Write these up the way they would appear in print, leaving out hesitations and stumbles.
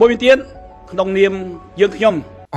On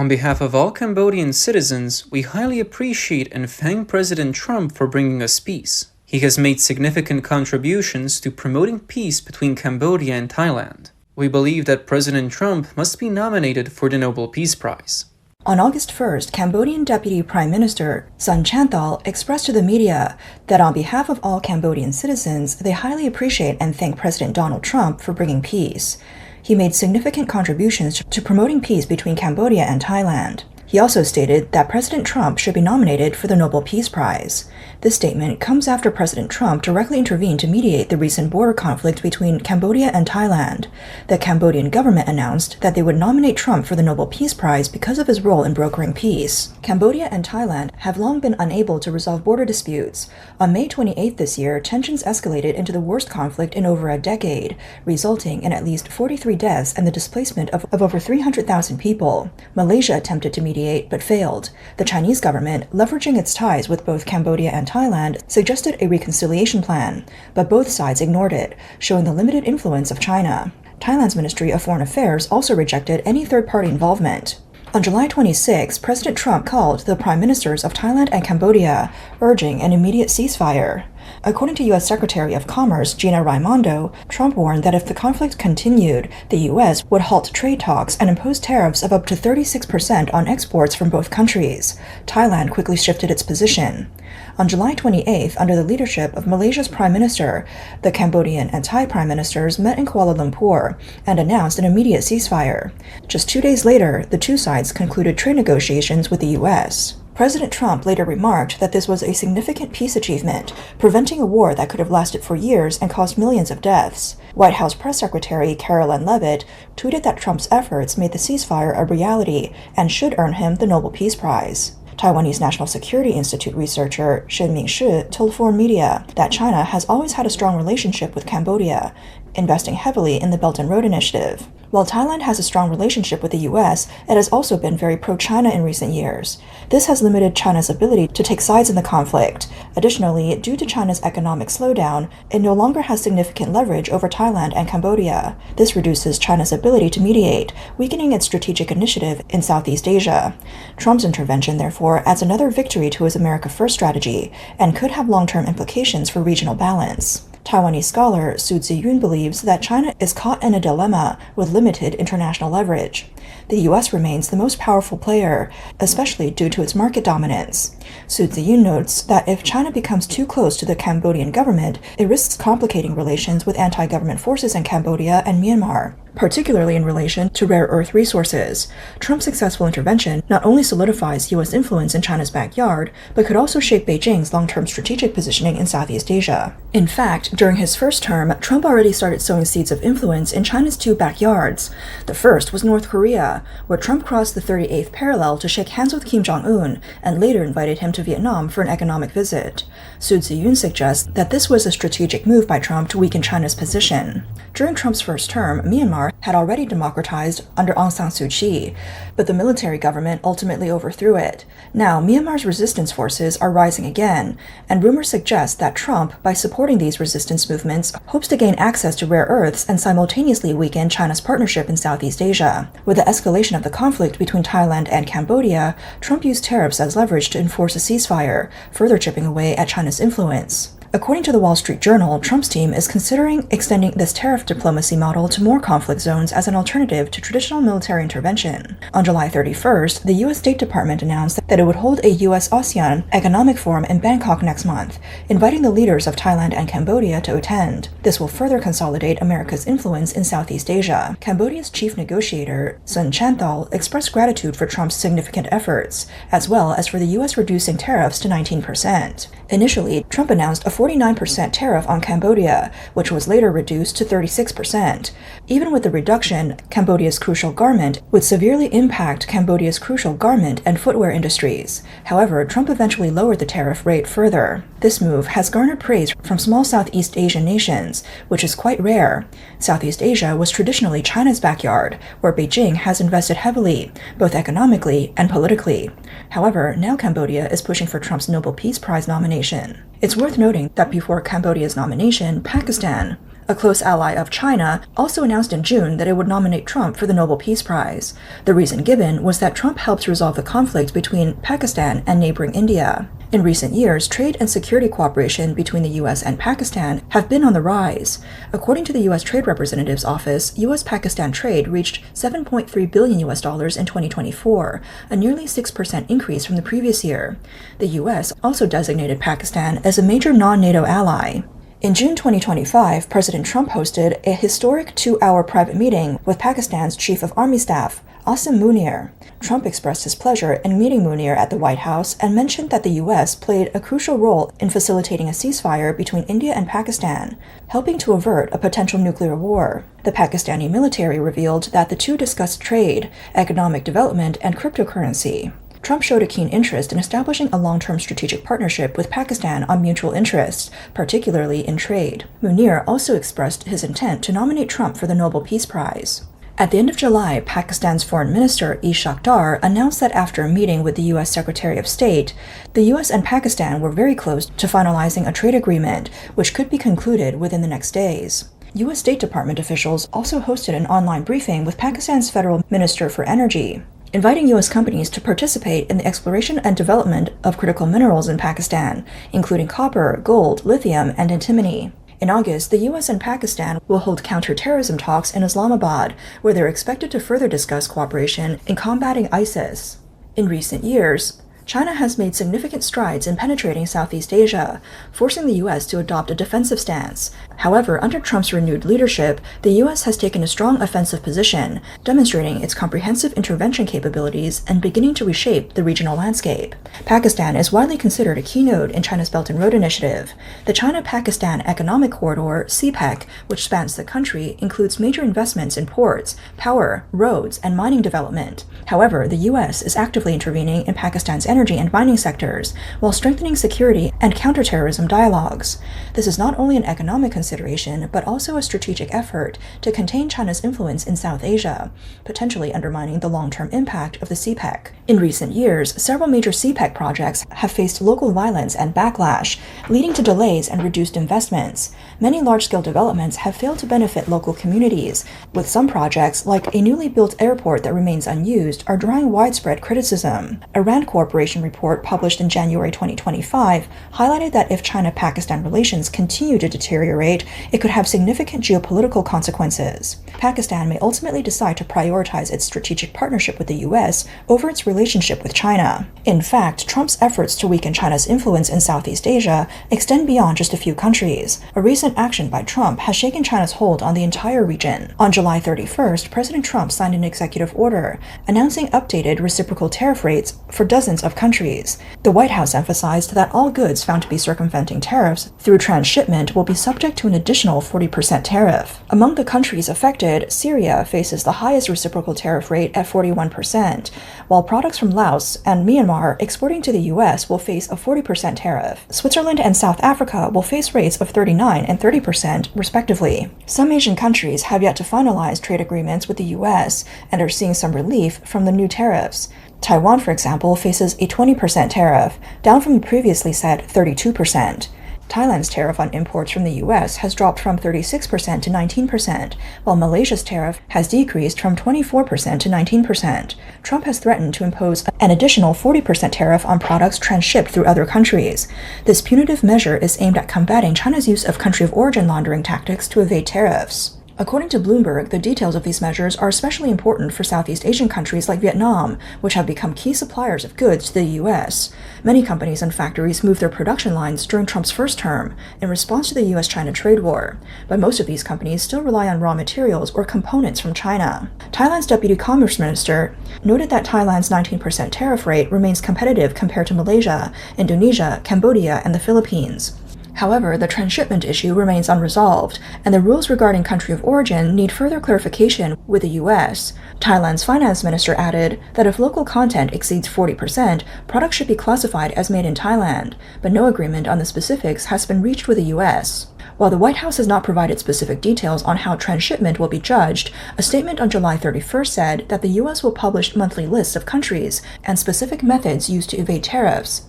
behalf of all Cambodian citizens, we highly appreciate and thank President Trump for bringing us peace. He has made significant contributions to promoting peace between Cambodia and Thailand. We believe that President Trump must be nominated for the Nobel Peace Prize. On August 1st, Cambodian Deputy Prime Minister Sun Chanthol expressed to the media that on behalf of all Cambodian citizens, they highly appreciate and thank President Donald Trump for bringing peace. He made significant contributions to promoting peace between Cambodia and Thailand. He also stated that President Trump should be nominated for the Nobel Peace Prize. This statement comes after President Trump directly intervened to mediate the recent border conflict between Cambodia and Thailand. The Cambodian government announced that they would nominate Trump for the Nobel Peace Prize because of his role in brokering peace. Cambodia and Thailand have long been unable to resolve border disputes. On May 28 this year, tensions escalated into the worst conflict in over a decade, resulting in at least 43 deaths and the displacement of over 300,000 people. Malaysia attempted to mediate but failed. The Chinese government, leveraging its ties with both Cambodia and Thailand, suggested a reconciliation plan, but both sides ignored it, showing the limited influence of China. Thailand's Ministry of Foreign Affairs also rejected any third-party involvement. On July 26, President Trump called the prime ministers of Thailand and Cambodia, urging an immediate ceasefire. According to U.S. Secretary of Commerce Gina Raimondo, Trump warned that if the conflict continued, the U.S. would halt trade talks and impose tariffs of up to 36% on exports from both countries. Thailand quickly shifted its position. On July 28th, under the leadership of Malaysia's Prime Minister, the Cambodian and Thai Prime Ministers met in Kuala Lumpur and announced an immediate ceasefire. Just 2 days later, the two sides concluded trade negotiations with the U.S. President Trump later remarked that this was a significant peace achievement, preventing a war that could have lasted for years and caused millions of deaths. White House Press Secretary Caroline Leavitt tweeted that Trump's efforts made the ceasefire a reality and should earn him the Nobel Peace Prize. Taiwanese National Security Institute researcher Shen-Ming Shi told foreign media that China has always had a strong relationship with Cambodia, investing heavily in the Belt and Road Initiative. While Thailand has a strong relationship with the U.S., it has also been very pro-China in recent years. This has limited China's ability to take sides in the conflict. Additionally, due to China's economic slowdown, it no longer has significant leverage over Thailand and Cambodia. This reduces China's ability to mediate, weakening its strategic initiative in Southeast Asia. Trump's intervention, therefore, adds another victory to his America First strategy and could have long-term implications for regional balance. Taiwanese scholar Su Ziyun believes that China is caught in a dilemma with limited international leverage. The U.S. remains the most powerful player, especially due to its market dominance. Su Ziyun notes that if China becomes too close to the Cambodian government, it risks complicating relations with anti-government forces in Cambodia and Myanmar, particularly in relation to rare earth resources. Trump's successful intervention not only solidifies U.S. influence in China's backyard, but could also shape Beijing's long-term strategic positioning in Southeast Asia. In fact, during his first term, Trump already started sowing seeds of influence in China's two backyards. The first was North Korea, where Trump crossed the 38th parallel to shake hands with Kim Jong-un and later invited him to Vietnam for an economic visit. Su Ziyun suggests that this was a strategic move by Trump to weaken China's position. During Trump's first term, Myanmar had already democratized under Aung San Suu Kyi, but the military government ultimately overthrew it. Now, Myanmar's resistance forces are rising again, and rumors suggest that Trump, by supporting these resistance movements, hopes to gain access to rare earths and simultaneously weaken China's partnership in Southeast Asia. With the escalation of the conflict between Thailand and Cambodia, Trump used tariffs as leverage to enforce a ceasefire, further chipping away at China's influence. According to the Wall Street Journal, Trump's team is considering extending this tariff diplomacy model to more conflict zones as an alternative to traditional military intervention. On July 31st, the U.S. State Department announced that it would hold a U.S.-ASEAN economic forum in Bangkok next month, inviting the leaders of Thailand and Cambodia to attend. This will further consolidate America's influence in Southeast Asia. Cambodia's chief negotiator, Sun Chanthol, expressed gratitude for Trump's significant efforts, as well as for the U.S. reducing tariffs to 19%. Initially, Trump announced a 49% tariff on Cambodia, which was later reduced to 36%. Even with the reduction, Cambodia's crucial garment would severely impact Cambodia's crucial garment and footwear industries. However, Trump eventually lowered the tariff rate further. This move has garnered praise from small Southeast Asian nations, which is quite rare. Southeast Asia was traditionally China's backyard, where Beijing has invested heavily, both economically and politically. However, now Cambodia is pushing for Trump's Nobel Peace Prize nomination. It's worth noting that before Cambodia's nomination, Pakistan, A close ally of China also announced in June that it would nominate Trump for the Nobel Peace Prize. The reason given was that Trump helped resolve the conflict between Pakistan and neighboring India. In recent years, trade and security cooperation between the U.S. and Pakistan have been on the rise. According to the U.S. Trade Representative's Office, U.S.-Pakistan trade reached $7.3 billion in 2024, a nearly 6% increase from the previous year. The U.S. also designated Pakistan as a major non-NATO ally. In June 2025, President Trump hosted a historic 2-hour private meeting with Pakistan's Chief of Army Staff, Asim Munir. Trump expressed his pleasure in meeting Munir at the White House and mentioned that the U.S. played a crucial role in facilitating a ceasefire between India and Pakistan, helping to avert a potential nuclear war. The Pakistani military revealed that the two discussed trade, economic development, and cryptocurrency. Trump showed a keen interest in establishing a long-term strategic partnership with Pakistan on mutual interests, particularly in trade. Munir also expressed his intent to nominate Trump for the Nobel Peace Prize. At the end of July, Pakistan's Foreign Minister Ishaq Dar announced that after a meeting with the U.S. Secretary of State, the U.S. and Pakistan were very close to finalizing a trade agreement, which could be concluded within the next days. U.S. State Department officials also hosted an online briefing with Pakistan's Federal Minister for Energy, inviting U.S. companies to participate in the exploration and development of critical minerals in Pakistan, including copper, gold, lithium, and antimony. In August, the U.S. and Pakistan will hold counterterrorism talks in Islamabad, where they're expected to further discuss cooperation in combating ISIS. In recent years, China has made significant strides in penetrating Southeast Asia, forcing the U.S. to adopt a defensive stance. However, under Trump's renewed leadership, the U.S. has taken a strong offensive position, demonstrating its comprehensive intervention capabilities and beginning to reshape the regional landscape. Pakistan is widely considered a key node in China's Belt and Road Initiative. The China-Pakistan Economic Corridor, CPEC, which spans the country, includes major investments in ports, power, roads, and mining development. However, the U.S. is actively intervening in Pakistan's energy and mining sectors, while strengthening security and counterterrorism dialogues. This is not only an economic consideration, but also a strategic effort to contain China's influence in South Asia, potentially undermining the long-term impact of the CPEC. In recent years, several major CPEC projects have faced local violence and backlash, leading to delays and reduced investments. Many large-scale developments have failed to benefit local communities, with some projects, like a newly built airport that remains unused, are drawing widespread criticism. A RAND Corporation report published in January 2025 highlighted that if China-Pakistan relations continue to deteriorate, it could have significant geopolitical consequences. Pakistan may ultimately decide to prioritize its strategic partnership with the U.S. over its relationship with China. In fact, Trump's efforts to weaken China's influence in Southeast Asia extend beyond just a few countries. A recent action by Trump has shaken China's hold on the entire region. On July 31st, President Trump signed an executive order announcing updated reciprocal tariff rates for dozens of countries. The White House emphasized that all goods found to be circumventing tariffs through transshipment will be subject to an additional 40% tariff. Among the countries affected, Syria faces the highest reciprocal tariff rate at 41%, while products from Laos and Myanmar exporting to the U.S. will face a 40% tariff. Switzerland and South Africa will face rates of 39% and 30%, respectively. Some Asian countries have yet to finalize trade agreements with the U.S. and are seeing some relief from the new tariffs. Taiwan, for example, faces a 20% tariff, down from the previously said 32%. Thailand's tariff on imports from the U.S. has dropped from 36% to 19%, while Malaysia's tariff has decreased from 24% to 19%. Trump has threatened to impose an additional 40% tariff on products transshipped through other countries. This punitive measure is aimed at combating China's use of country of origin laundering tactics to evade tariffs. According to Bloomberg, the details of these measures are especially important for Southeast Asian countries like Vietnam, which have become key suppliers of goods to the U.S. Many companies and factories moved their production lines during Trump's first term in response to the U.S.-China trade war, but most of these companies still rely on raw materials or components from China. Thailand's Deputy Commerce Minister noted that Thailand's 19% tariff rate remains competitive compared to Malaysia, Indonesia, Cambodia, and the Philippines. However, the transshipment issue remains unresolved, and the rules regarding country of origin need further clarification with the U.S. Thailand's finance minister added that if local content exceeds 40%, products should be classified as made in Thailand, but no agreement on the specifics has been reached with the U.S. While the White House has not provided specific details on how transshipment will be judged, a statement on July 31st said that the U.S. will publish monthly lists of countries and specific methods used to evade tariffs.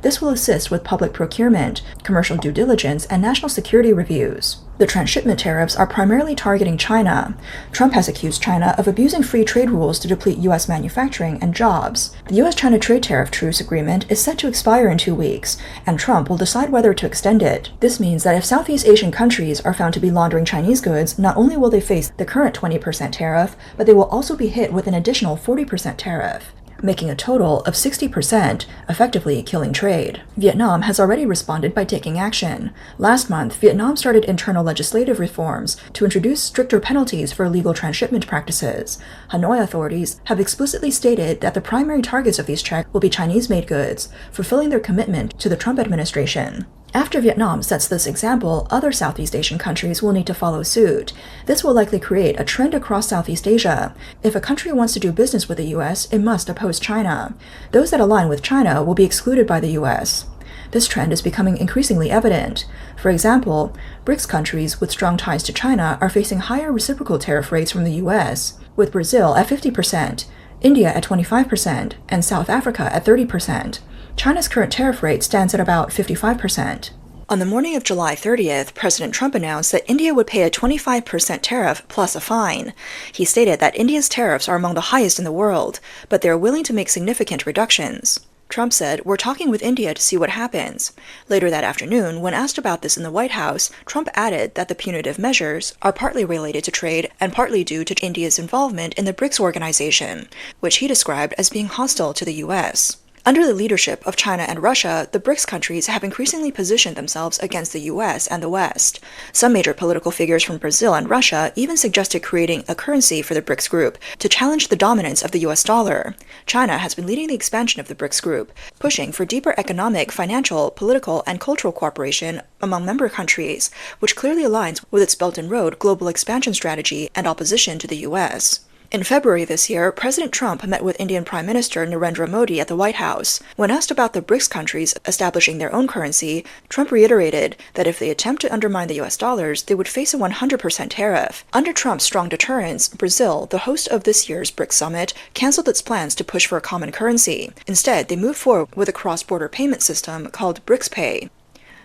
This will assist with public procurement, commercial due diligence, and national security reviews. The transshipment tariffs are primarily targeting China. Trump has accused China of abusing free trade rules to deplete U.S. manufacturing and jobs. The U.S.-China trade tariff truce agreement is set to expire in 2 weeks, and Trump will decide whether to extend it. This means that if Southeast Asian countries are found to be laundering Chinese goods, not only will they face the current 20% tariff, but they will also be hit with an additional 40% tariff, making a total of 60%, effectively killing trade. Vietnam has already responded by taking action. Last month, Vietnam started internal legislative reforms to introduce stricter penalties for illegal transshipment practices. Hanoi authorities have explicitly stated that the primary targets of these checks will be Chinese-made goods, fulfilling their commitment to the Trump administration. After Vietnam sets this example, other Southeast Asian countries will need to follow suit. This will likely create a trend across Southeast Asia. If a country wants to do business with the U.S., it must oppose China. Those that align with China will be excluded by the U.S. This trend is becoming increasingly evident. For example, BRICS countries with strong ties to China are facing higher reciprocal tariff rates from the U.S., with Brazil at 50%, India at 25%, and South Africa at 30%. China's current tariff rate stands at about 55%. On the morning of July 30th, President Trump announced that India would pay a 25% tariff plus a fine. He stated that India's tariffs are among the highest in the world, but they are willing to make significant reductions. Trump said, "We're talking with India to see what happens." Later that afternoon, when asked about this in the White House, Trump added that the punitive measures are partly related to trade and partly due to India's involvement in the BRICS organization, which he described as being hostile to the U.S. Under the leadership of China and Russia, the BRICS countries have increasingly positioned themselves against the U.S. and the West. Some major political figures from Brazil and Russia even suggested creating a currency for the BRICS group to challenge the dominance of the U.S. dollar. China has been leading the expansion of the BRICS group, pushing for deeper economic, financial, political, and cultural cooperation among member countries, which clearly aligns with its Belt and Road global expansion strategy and opposition to the U.S. In February this year, President Trump met with Indian Prime Minister Narendra Modi at the White House. When asked about the BRICS countries establishing their own currency, Trump reiterated that if they attempt to undermine the U.S. dollars, they would face a 100% tariff. Under Trump's strong deterrence, Brazil, the host of this year's BRICS summit, canceled its plans to push for a common currency. Instead, they moved forward with a cross-border payment system called BRICS Pay.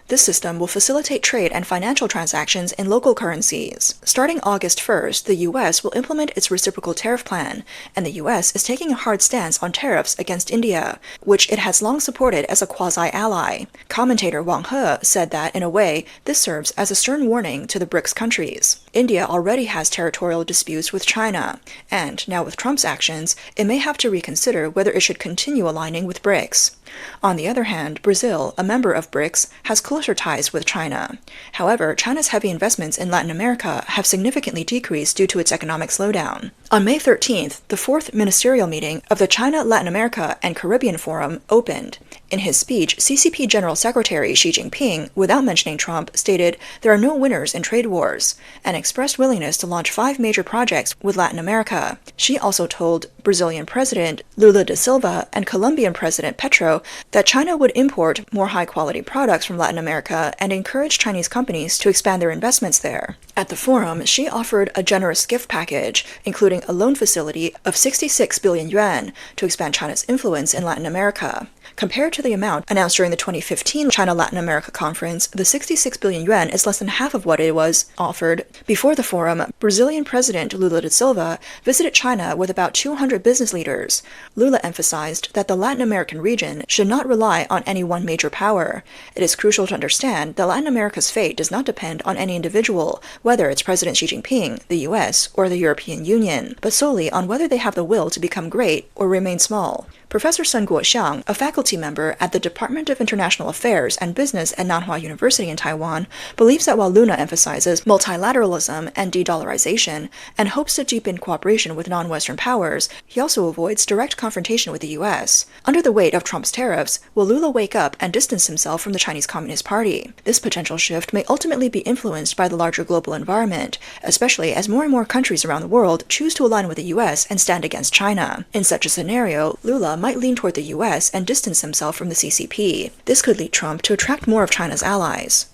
This system will facilitate trade and financial transactions in local currencies. Starting August 1st, the U.S. will implement its reciprocal tariff plan, and the U.S. is taking a hard stance on tariffs against India, which it has long supported as a quasi-ally. Commentator Wang He said that, in a way, this serves as a stern warning to the BRICS countries. India already has territorial disputes with China, and now with Trump's actions, it may have to reconsider whether it should continue aligning with BRICS. On the other hand, Brazil, a member of BRICS, has closer ties with China. However, China's heavy investments in Latin America have significantly decreased due to its economic slowdown. On May 13th, the fourth ministerial meeting of the China, Latin America, and Caribbean Forum opened. In his speech, CCP General Secretary Xi Jinping, without mentioning Trump, stated there are no winners in trade wars, and expressed willingness to launch 5 major projects with Latin America. Xi also told Brazilian President Lula da Silva and Colombian President Petro that China would import more high-quality products from Latin America and encourage Chinese companies to expand their investments there. At the forum, Xi offered a generous gift package, including a loan facility of 66 billion yuan to expand China's influence in Latin America. Compared to the amount announced during the 2015 China-Latin America conference, the 66 billion yuan is less than half of what it was offered. Before the forum, Brazilian President Lula da Silva visited China with about 200 business leaders. Lula emphasized that the Latin American region should not rely on any one major power. It is crucial to understand that Latin America's fate does not depend on any individual, whether it's President Xi Jinping, the US, or the European Union, but solely on whether they have the will to become great or remain small. Professor Sun Guoxiang, a faculty member at the Department of International Affairs and Business at Nanhua University in Taiwan, believes that while Lula emphasizes multilateralism and de-dollarization and hopes to deepen cooperation with non-Western powers, he also avoids direct confrontation with the U.S. Under the weight of Trump's tariffs, will Lula wake up and distance himself from the Chinese Communist Party? This potential shift may ultimately be influenced by the larger global environment, especially as more and more countries around the world choose to align with the U.S. and stand against China. In such a scenario, Lula might lean toward the U.S. and distance himself from the CCP. This could lead Trump to attract more of China's allies.